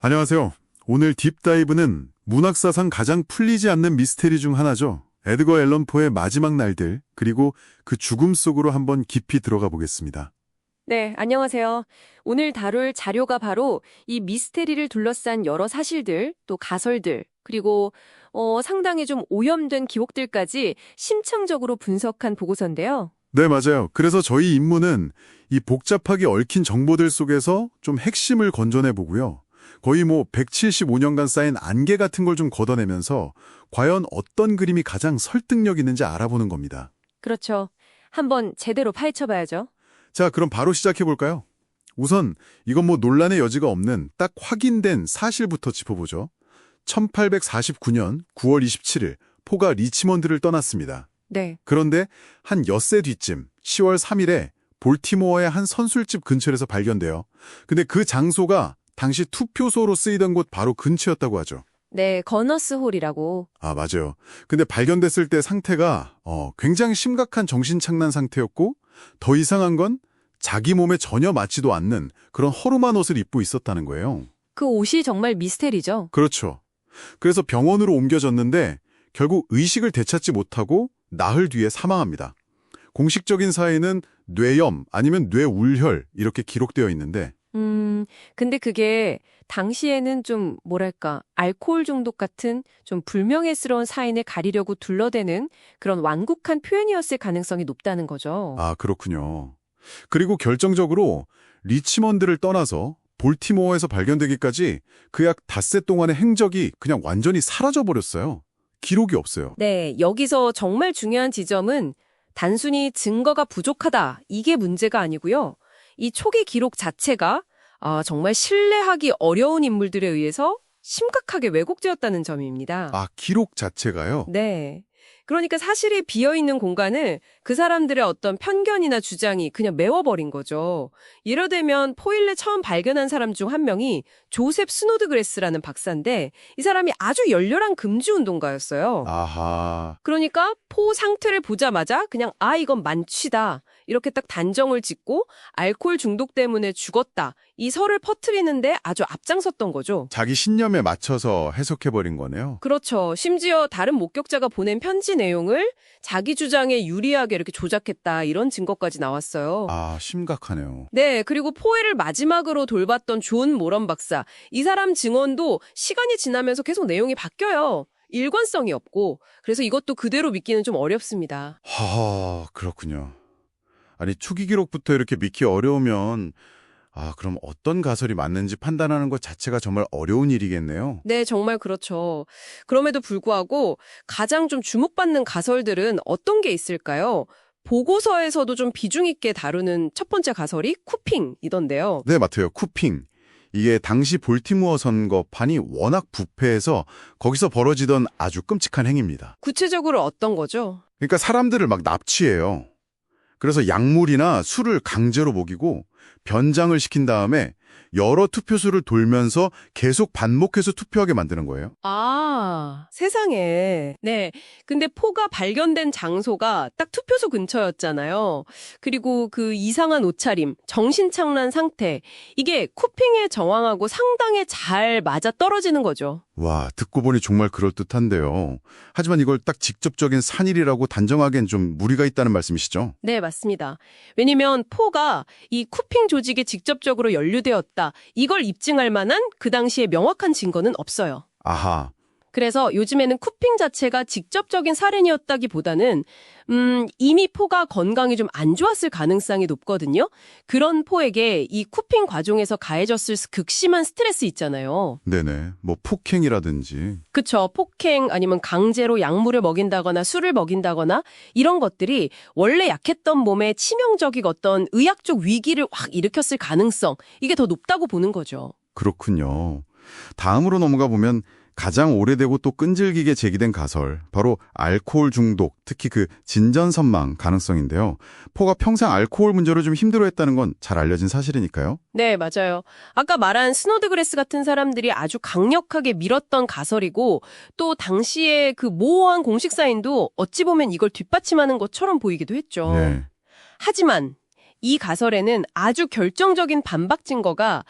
안녕하세요. 오늘 딥다이브는 문학사상 가장 풀리지 않는 미스테리 중 하나죠. 에드거 앨런 포의 마지막 날들, 그리고 그 죽음 속으로 한번 깊이 들어가 보겠습니다. 네, 안녕하세요. 오늘 다룰 자료가 바로 이 미스테리를 둘러싼 여러 사실들, 또 가설들, 그리고 상당히 좀 오염된 기록들까지 심층적으로 분석한 보고서인데요. 네, 맞아요. 그래서 저희 임무는 이 복잡하게 얽힌 정보들 속에서 좀 핵심을 건져내 보고요. 거의 175년간 쌓인 안개 같은 걸 좀 걷어내면서 과연 어떤 그림이 가장 설득력 있는지 알아보는 겁니다. 그렇죠. 한번 제대로 파헤쳐봐야죠. 자, 그럼 바로 시작해 볼까요? 우선 이건 논란의 여지가 없는 딱 확인된 사실부터 짚어보죠. 1849년 9월 27일 포가 리치먼드를 떠났습니다. 네. 그런데 한 엿새 뒤쯤 10월 3일에 볼티모어의 한 선술집 근처에서 발견돼요. 근데 그 장소가 당시 투표소로 쓰이던 곳 바로 근처였다고 하죠. 네, 거너스 홀이라고. 아, 맞아요. 근데 발견됐을 때 상태가 굉장히 심각한 정신착란 상태였고, 더 이상한 건 자기 몸에 전혀 맞지도 않는 그런 허름한 옷을 입고 있었다는 거예요. 그 옷이 정말 미스테리죠. 그렇죠. 그래서 병원으로 옮겨졌는데 결국 의식을 되찾지 못하고 나흘 뒤에 사망합니다. 공식적인 사인은 뇌염 아니면 뇌울혈 이렇게 기록되어 있는데 근데 그게 당시에는 좀 뭐랄까, 알코올 중독 같은 좀 불명예스러운 사인을 가리려고 둘러대는 그런 완곡한 표현이었을 가능성이 높다는 거죠. 아, 그렇군요. 그리고 결정적으로 리치먼드를 떠나서 볼티모어에서 발견되기까지 그 약 닷새 동안의 행적이 그냥 완전히 사라져버렸어요. 기록이 없어요. 네, 여기서 정말 중요한 지점은 단순히 증거가 부족하다, 이게 문제가 아니고요. 이 초기 기록 자체가 정말 신뢰하기 어려운 인물들에 의해서 심각하게 왜곡되었다는 점입니다. 아, 기록 자체가요? 네. 그러니까 사실이 비어있는 공간을 그 사람들의 어떤 편견이나 주장이 그냥 메워버린 거죠. 예를 들면 포일레 처음 발견한 사람 중 한 명이 조셉 스노드그레스라는 박사인데 이 사람이 아주 열렬한 금주운동가였어요. 아하. 그러니까 포 상태를 보자마자 그냥 이건 만취다. 이렇게 딱 단정을 짓고 알코올 중독 때문에 죽었다. 이 설을 퍼뜨리는데 아주 앞장섰던 거죠. 자기 신념에 맞춰서 해석해버린 거네요. 그렇죠. 심지어 다른 목격자가 보낸 편지 내용을 자기 주장에 유리하게 이렇게 조작했다. 이런 증거까지 나왔어요. 아, 심각하네요. 네, 그리고 포에를 마지막으로 돌봤던 존 모런 박사. 이 사람 증언도 시간이 지나면서 계속 내용이 바뀌어요. 일관성이 없고. 그래서 이것도 그대로 믿기는 좀 어렵습니다. 그렇군요. 아니, 초기 기록부터 이렇게 믿기 어려우면 그럼 어떤 가설이 맞는지 판단하는 것 자체가 정말 어려운 일이겠네요. 네, 정말 그렇죠. 그럼에도 불구하고 가장 좀 주목받는 가설들은 어떤 게 있을까요? 보고서에서도 좀 비중 있게 다루는 첫 번째 가설이 쿠핑이던데요. 네, 맞아요. 쿠핑. 이게 당시 볼티모어 선거판이 워낙 부패해서 거기서 벌어지던 아주 끔찍한 행위입니다. 구체적으로 어떤 거죠? 그러니까 사람들을 막 납치해요. 그래서 약물이나 술을 강제로 먹이고 변장을 시킨 다음에 여러 투표소를 돌면서 계속 반복해서 투표하게 만드는 거예요. 세상에. 네. 근데 포가 발견된 장소가 딱 투표소 근처였잖아요. 그리고 그 이상한 옷차림, 정신착란 상태, 이게 쿠핑의 정황하고 상당히 잘 맞아 떨어지는 거죠. 와, 듣고 보니 정말 그럴듯한데요. 하지만 이걸 딱 직접적인 산일이라고 단정하기엔 좀 무리가 있다는 말씀이시죠? 네, 맞습니다. 왜냐면 포가 이 쿠핑 조직에 직접적으로 연루되었다. 이걸 입증할 만한 그 당시에 명확한 증거는 없어요. 아하. 그래서 요즘에는 쿠핑 자체가 직접적인 살인이었다기보다는 이미 포가 건강이 좀 안 좋았을 가능성이 높거든요. 그런 포에게 이 쿠핑 과정에서 가해졌을 극심한 스트레스 있잖아요. 네네. 폭행이라든지. 그쵸. 폭행 아니면 강제로 약물을 먹인다거나 술을 먹인다거나 이런 것들이 원래 약했던 몸에 치명적인 어떤 의학적 위기를 확 일으켰을 가능성, 이게 더 높다고 보는 거죠. 그렇군요. 다음으로 넘어가 보면 가장 오래되고 또 끈질기게 제기된 가설, 바로 알코올 중독, 특히 그 진전선망 가능성인데요. 포가 평생 알코올 문제로 좀 힘들어했다는 건 잘 알려진 사실이니까요. 네, 맞아요. 아까 말한 스노드그레스 같은 사람들이 아주 강력하게 밀었던 가설이고 또 당시에 그 모호한 공식 사인도 어찌 보면 이걸 뒷받침하는 것처럼 보이기도 했죠. 네. 하지만 이 가설에는 아주 결정적인 반박 증거가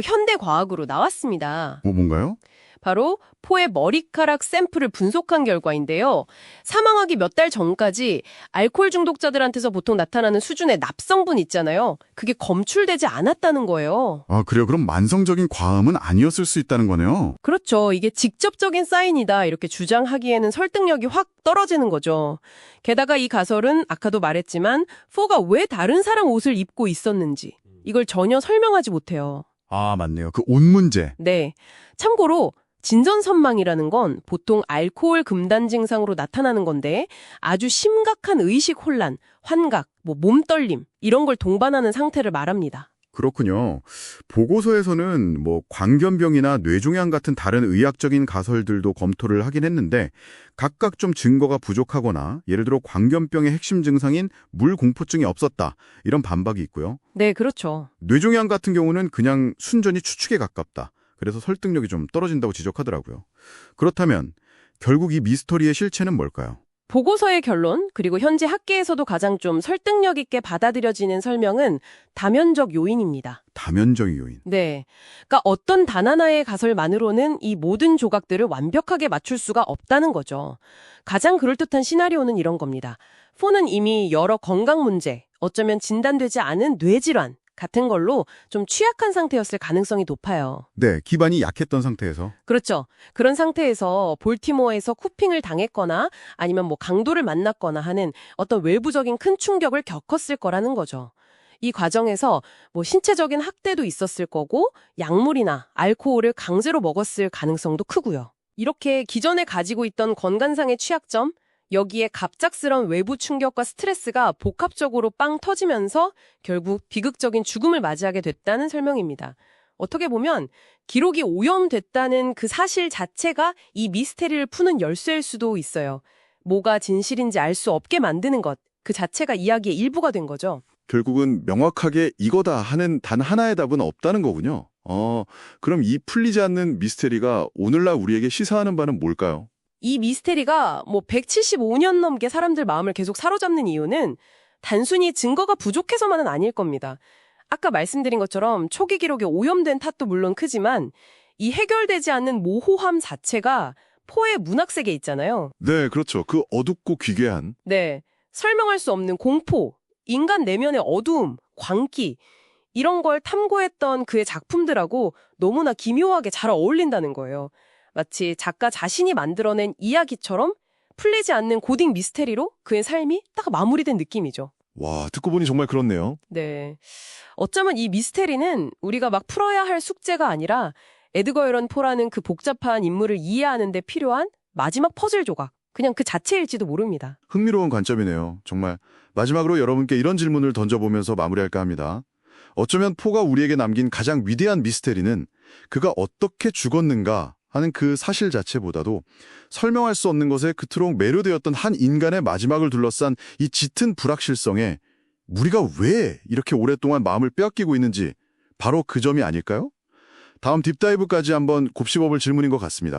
현대 과학으로 나왔습니다. 뭔가요? 바로 포의 머리카락 샘플을 분석한 결과인데요. 사망하기 몇 달 전까지 알코올 중독자들한테서 보통 나타나는 수준의 납성분 있잖아요. 그게 검출되지 않았다는 거예요. 아, 그래요? 그럼 만성적인 과음은 아니었을 수 있다는 거네요. 그렇죠. 이게 직접적인 사인이다 이렇게 주장하기에는 설득력이 확 떨어지는 거죠. 게다가 이 가설은 아까도 말했지만 포가 왜 다른 사람 옷을 입고 있었는지 이걸 전혀 설명하지 못해요. 아, 맞네요. 그 옷 문제. 네. 참고로 진전선망이라는 건 보통 알코올 금단 증상으로 나타나는 건데 아주 심각한 의식 혼란, 환각, 몸떨림 이런 걸 동반하는 상태를 말합니다. 그렇군요. 보고서에서는 광견병이나 뇌종양 같은 다른 의학적인 가설들도 검토를 하긴 했는데 각각 좀 증거가 부족하거나 예를 들어 광견병의 핵심 증상인 물공포증이 없었다. 이런 반박이 있고요. 네, 그렇죠. 뇌종양 같은 경우는 그냥 순전히 추측에 가깝다. 그래서 설득력이 좀 떨어진다고 지적하더라고요. 그렇다면 결국 이 미스터리의 실체는 뭘까요? 보고서의 결론, 그리고 현재 학계에서도 가장 좀 설득력 있게 받아들여지는 설명은 다면적 요인입니다. 다면적 요인. 네. 그러니까 어떤 단 하나의 가설만으로는 이 모든 조각들을 완벽하게 맞출 수가 없다는 거죠. 가장 그럴듯한 시나리오는 이런 겁니다. 포는 이미 여러 건강 문제, 어쩌면 진단되지 않은 뇌질환 같은 걸로 좀 취약한 상태였을 가능성이 높아요. 네, 기반이 약했던 상태에서. 그렇죠. 그런 상태에서 볼티모어에서 쿠핑을 당했거나 아니면 강도를 만났거나 하는 어떤 외부적인 큰 충격을 겪었을 거라는 거죠. 이 과정에서 신체적인 학대도 있었을 거고 약물이나 알코올을 강제로 먹었을 가능성도 크고요. 이렇게 기존에 가지고 있던 건강상의 취약점, 여기에 갑작스런 외부 충격과 스트레스가 복합적으로 빵 터지면서 결국 비극적인 죽음을 맞이하게 됐다는 설명입니다. 어떻게 보면 기록이 오염됐다는 그 사실 자체가 이 미스테리를 푸는 열쇠일 수도 있어요. 뭐가 진실인지 알 수 없게 만드는 것, 그 자체가 이야기의 일부가 된 거죠. 결국은 명확하게 이거다 하는 단 하나의 답은 없다는 거군요. 그럼 이 풀리지 않는 미스테리가 오늘날 우리에게 시사하는 바는 뭘까요? 이 미스테리가 175년 넘게 사람들 마음을 계속 사로잡는 이유는 단순히 증거가 부족해서만은 아닐 겁니다. 아까 말씀드린 것처럼 초기 기록에 오염된 탓도 물론 크지만 이 해결되지 않는 모호함 자체가 포의 문학세계에 있잖아요. 네, 그렇죠. 그 어둡고 기괴한. 네, 설명할 수 없는 공포, 인간 내면의 어두움, 광기 이런 걸 탐구했던 그의 작품들하고 너무나 기묘하게 잘 어울린다는 거예요. 마치 작가 자신이 만들어낸 이야기처럼 풀리지 않는 고딕 미스테리로 그의 삶이 딱 마무리된 느낌이죠. 와, 듣고 보니 정말 그렇네요. 네. 어쩌면 이 미스테리는 우리가 막 풀어야 할 숙제가 아니라 에드거 앨런 포라는 그 복잡한 인물을 이해하는 데 필요한 마지막 퍼즐 조각, 그냥 그 자체일지도 모릅니다. 흥미로운 관점이네요. 정말 마지막으로 여러분께 이런 질문을 던져보면서 마무리할까 합니다. 어쩌면 포가 우리에게 남긴 가장 위대한 미스테리는 그가 어떻게 죽었는가 하는 그 사실 자체보다도 설명할 수 없는 것에 그토록 매료되었던 한 인간의 마지막을 둘러싼 이 짙은 불확실성에 우리가 왜 이렇게 오랫동안 마음을 빼앗기고 있는지 바로 그 점이 아닐까요? 다음 딥다이브까지 한번 곱씹어볼 질문인 것 같습니다.